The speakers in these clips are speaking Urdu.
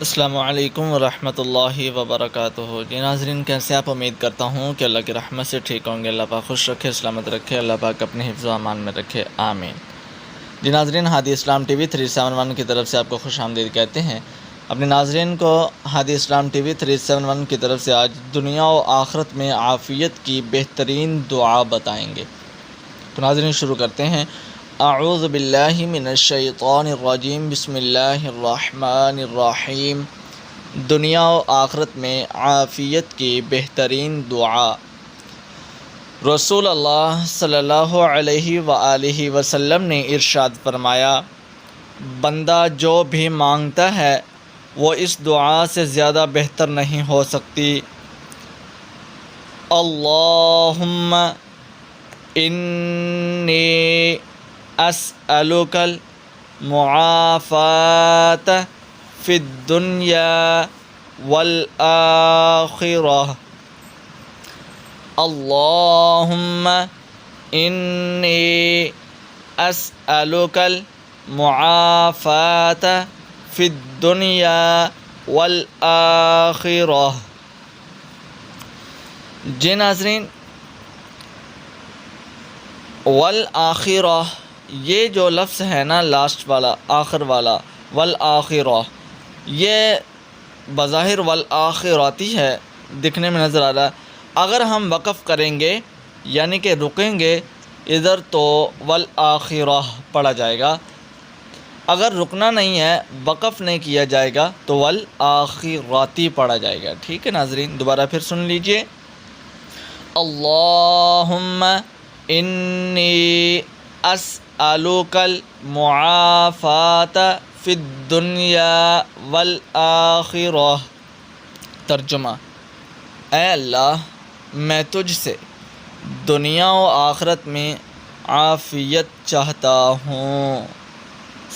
السلام علیکم ورحمۃ اللہ وبرکاتہ۔ جی ناظرین، کیسے آپ؟ امید کرتا ہوں کہ اللہ کی رحمت سے ٹھیک ہوں گے۔ اللہ پاک خوش رکھے، سلامت رکھے، اللہ پاک اپنے حفظ و امان میں رکھے، آمین۔ جی ناظرین، ہادی اسلام ٹی وی 371 کی طرف سے آپ کو خوش آمدید کہتے ہیں۔ اپنے ناظرین کو ہادی اسلام ٹی وی 371 کی طرف سے آج دنیا و آخرت میں عافیت کی بہترین دعا بتائیں گے۔ تو ناظرین شروع کرتے ہیں۔ اعوذ باللہ من الشیطان الرجیم، بسم اللہ الرحمن الرحیم۔ دنیا و آخرت میں عافیت کی بہترین دعا۔ رسول اللہ صلی اللہ علیہ وآلہ وسلم نے ارشاد فرمایا، بندہ جو بھی مانگتا ہے وہ اس دعا سے زیادہ بہتر نہیں ہو سکتی۔ اللہم انی اسألک المعافاة فی الدنیا والآخرہ۔ اللہم انی اسألک المعافاة فی الدنیا والآخرہ۔ جی ناظرین، والآخرہ یہ جو لفظ ہے نا، لاسٹ والا، آخر والا، والآخرہ، یہ بظاہر والآخراتی ہے، دکھنے میں نظر آ رہا ہے۔ اگر ہم وقف کریں گے یعنی کہ رکیں گے ادھر تو والآخرہ پڑھا جائے گا۔ اگر رکنا نہیں ہے، وقف نہیں کیا جائے گا تو والآخراتی پڑھا جائے گا۔ ٹھیک ہے ناظرین، دوبارہ پھر سن لیجئے۔ اللہم انی اسألک المعافاة فی الدنیا والآخرہ۔ ترجمہ: اے اللہ، میں تجھ سے دنیا و آخرت میں عافیت چاہتا ہوں۔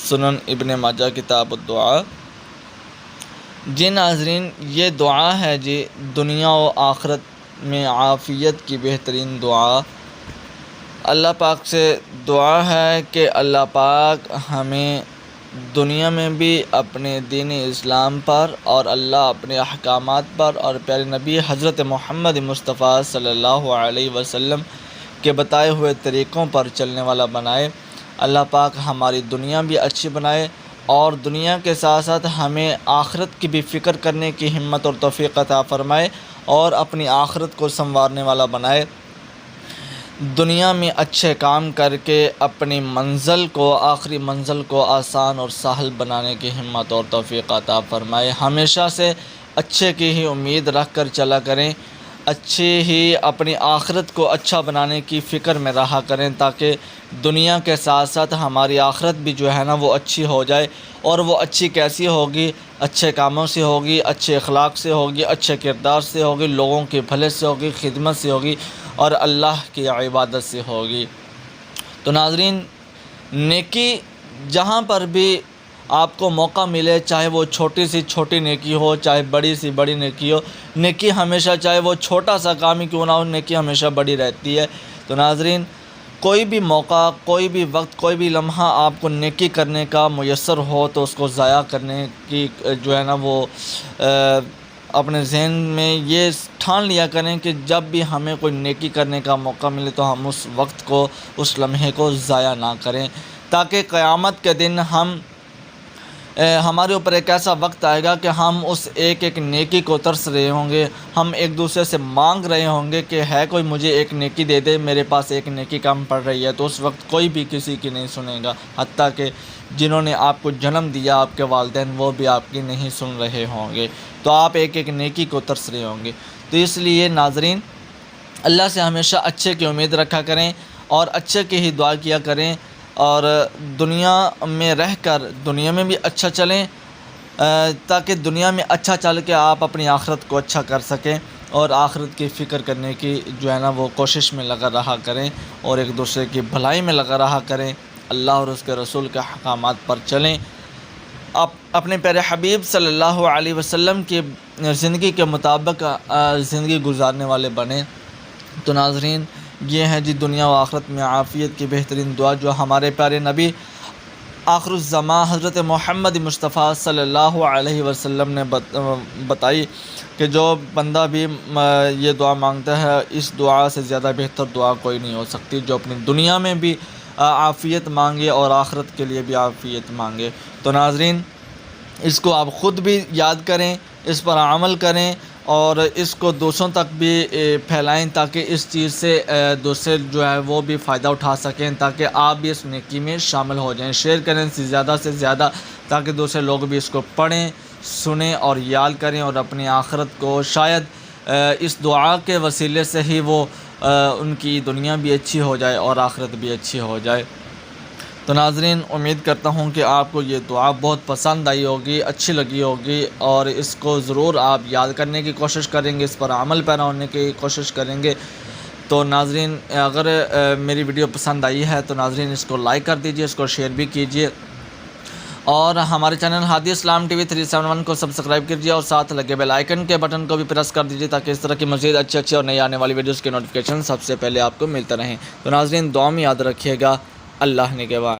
سنن ابن ماجہ کتاب الدعا۔ جی ناظرین، یہ دعا ہے جی دنیا و آخرت میں عافیت کی بہترین دعا۔ اللہ پاک سے دعا ہے کہ اللہ پاک ہمیں دنیا میں بھی اپنے دین اسلام پر اور اللہ اپنے احکامات پر اور پیارے نبی حضرت محمد مصطفیٰ صلی اللہ علیہ وسلم کے بتائے ہوئے طریقوں پر چلنے والا بنائے۔ اللہ پاک ہماری دنیا بھی اچھی بنائے اور دنیا کے ساتھ ساتھ ہمیں آخرت کی بھی فکر کرنے کی ہمت اور توفیق عطا فرمائے اور اپنی آخرت کو سنوارنے والا بنائے۔ دنیا میں اچھے کام کر کے اپنی منزل کو، آخری منزل کو آسان اور سہل بنانے کی ہمت اور توفیق عطا فرمائے۔ ہمیشہ سے اچھے کی ہی امید رکھ کر چلا کریں، اچھی ہی اپنی آخرت کو اچھا بنانے کی فکر میں رہا کریں، تاکہ دنیا کے ساتھ ساتھ ہماری آخرت بھی جو ہے نا وہ اچھی ہو جائے۔ اور وہ اچھی کیسی ہوگی؟ اچھے کاموں سے ہوگی، اچھے اخلاق سے ہوگی، اچھے کردار سے ہوگی، لوگوں کے بھلے سے ہوگی، خدمت سے ہوگی اور اللہ کی عبادت سے ہوگی۔ تو ناظرین، نیکی جہاں پر بھی آپ کو موقع ملے، چاہے وہ چھوٹی سی چھوٹی نیکی ہو، چاہے بڑی سی بڑی نیکی ہو، نیکی ہمیشہ، چاہے وہ چھوٹا سا کام ہی کیوں نہ ہو، نیکی ہمیشہ بڑی رہتی ہے۔ تو ناظرین، کوئی بھی موقع، کوئی بھی وقت، کوئی بھی لمحہ آپ کو نیکی کرنے کا میسر ہو تو اس کو ضائع کرنے کی جو ہے نا وہ اپنے ذہن میں یہ ٹھان لیا کریں کہ جب بھی ہمیں کوئی نیکی کرنے کا موقع ملے تو ہم اس وقت کو، اس لمحے کو ضائع نہ کریں، تاکہ قیامت کے دن ہمارے اوپر ایک ایسا وقت آئے گا کہ ہم اس ایک ایک نیکی کو ترس رہے ہوں گے، ہم ایک دوسرے سے مانگ رہے ہوں گے کہ ہے کوئی مجھے ایک نیکی دے دے، میرے پاس ایک نیکی کم پڑ رہی ہے۔ تو اس وقت کوئی بھی کسی کی نہیں سنے گا، حتیٰ کہ جنہوں نے آپ کو جنم دیا، آپ کے والدین، وہ بھی آپ کی نہیں سن رہے ہوں گے۔ تو آپ ایک ایک نیکی کو ترس رہے ہوں گے۔ تو اس لیے ناظرین، اللہ سے ہمیشہ اچھے کی امید رکھا کریں اور اچھے کی ہی دعا کیا کریں، اور دنیا میں رہ کر دنیا میں بھی اچھا چلیں، تاکہ دنیا میں اچھا چل کے آپ اپنی آخرت کو اچھا کر سکیں اور آخرت کی فکر کرنے کی جو ہے نا وہ کوشش میں لگا رہا کریں اور ایک دوسرے کی بھلائی میں لگا رہا کریں، اللہ اور اس کے رسول کے احکامات پر چلیں، اپنے پیارے حبیب صلی اللہ علیہ وسلم کی زندگی کے مطابق زندگی گزارنے والے بنیں۔ تو ناظرین، یہ ہے جی دنیا و آخرت میں عافیت کی بہترین دعا جو ہمارے پیارے نبی آخر الزمان حضرت محمد مصطفیٰ صلی اللہ علیہ وسلم نے بتائی کہ جو بندہ بھی یہ دعا مانگتا ہے اس دعا سے زیادہ بہتر دعا کوئی نہیں ہو سکتی، جو اپنی دنیا میں بھی عافیت مانگے اور آخرت کے لیے بھی عافیت مانگے۔ تو ناظرین، اس کو آپ خود بھی یاد کریں، اس پر عمل کریں اور اس کو دوسروں تک بھی پھیلائیں تاکہ اس چیز سے دوسرے جو ہے وہ بھی فائدہ اٹھا سکیں، تاکہ آپ بھی اس نیکی میں شامل ہو جائیں۔ شیئر کریں زیادہ سے زیادہ تاکہ دوسرے لوگ بھی اس کو پڑھیں، سنیں اور یاد کریں اور اپنی آخرت کو شاید اس دعا کے وسیلے سے ہی وہ ان کی دنیا بھی اچھی ہو جائے اور آخرت بھی اچھی ہو جائے۔ تو ناظرین، امید کرتا ہوں کہ آپ کو یہ دعا بہت پسند آئی ہوگی، اچھی لگی ہوگی اور اس کو ضرور آپ یاد کرنے کی کوشش کریں گے، اس پر عمل پیرا ہونے کی کوشش کریں گے۔ تو ناظرین، اگر میری ویڈیو پسند آئی ہے تو ناظرین اس کو لائک کر دیجئے، اس کو شیئر بھی کیجئے اور ہمارے چینل ہادی اسلام ٹی وی 371 کو سبسکرائب کیجئے اور ساتھ لگے بیل آئیکن کے بٹن کو بھی پریس کر دیجئے تاکہ اس طرح کی مزید اچھی اور نئی آنے والی ویڈیوز کے نوٹیفیکیشن سب سے پہلے آپ کو ملتے رہیں۔ تو ناظرین، دعا میں یاد رکھیے گا۔ اللہ نگہبان۔